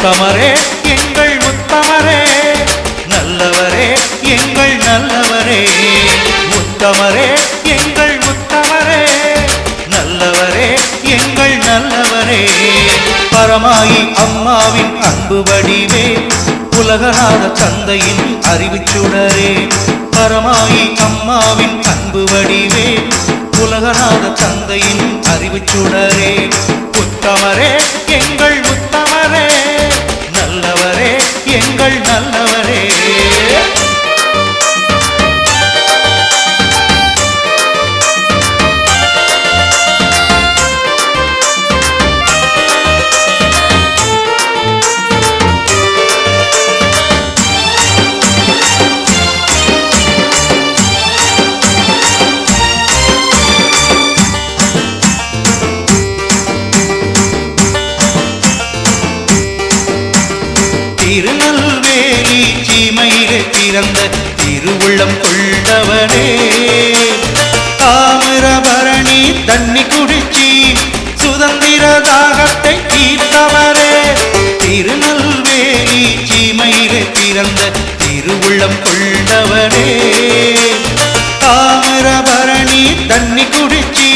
உத்தமரே எங்கள் உத்தமரே, நல்லவரே எங்கள் நல்லவரே. உத்தமரே எங்கள் உத்தமரே, நல்லவரே எங்கள் நல்லவரே. பரமாயி அம்மாவின் அன்பு வடிவே, உலகநாத தந்தையின் அறிவுச்சுடரே. பரமாயி அம்மாவின் அன்பு வடிவே, உலகநாத தந்தையின் அறிவுச்சுடரே. உத்தமரே எங்கள் உத்தமரே, நல்லவரே எங்கள் நல்லவரே. திருநெல்வேலி சீமையிலே பிறந்த திருவுள்ளம் கொண்டவனே, தாமிரபரணி தண்ணி குடிச்சி சுதந்திர தாகத்தை தீர்த்தவரே. திருநெல்வேலி சீமையிலே பிறந்த திருவுள்ளம் கொண்டவனே, தாமிரபரணி தண்ணி குடிச்சி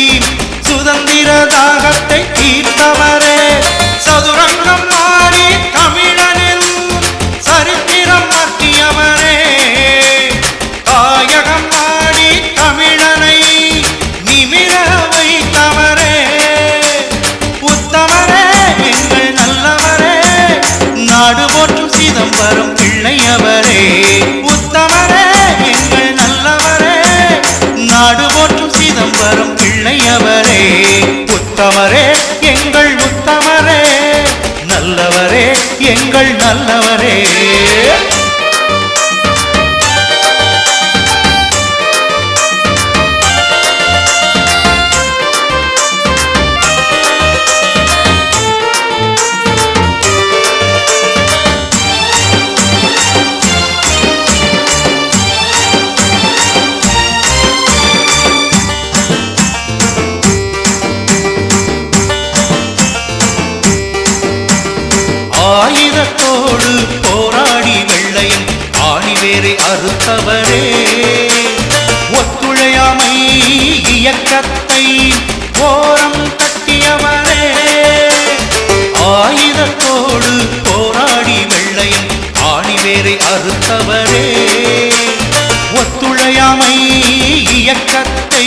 சுதந்திர தாகத்தை தீர்த்தவரே. சதுரங்கம் மாறி தமிழனில் சரித்திரம் மாற்றியவரே, தாயகம் மாடி தமிழனை நிமிர வைத்தவரே. உத்தமரே எங்கள் நல்லவரே, நாடு போற்றும் சிதம்பரம் பிள்ளையவரே. உத்தமரே எங்கள் நல்லவரே, நாடு போற்றும் சிதம்பரம் பிள்ளையவரே. உத்தமரே எங்கள் உத்தமரே, நல்லவரே எங்கள் நல்லவரே. ஆயுதத்தோடு போராடி வெள்ளையன் ஆணிவேரை அறுத்தவரே. ஒத்துழையாமை இயக்கத்தை ஓரம் கட்டியவரே. ஆயுதத்தோடு போராடி வெள்ளையன் ஆணிவேரை அறுத்தவரே. ஒத்துழையாமை இயக்கத்தை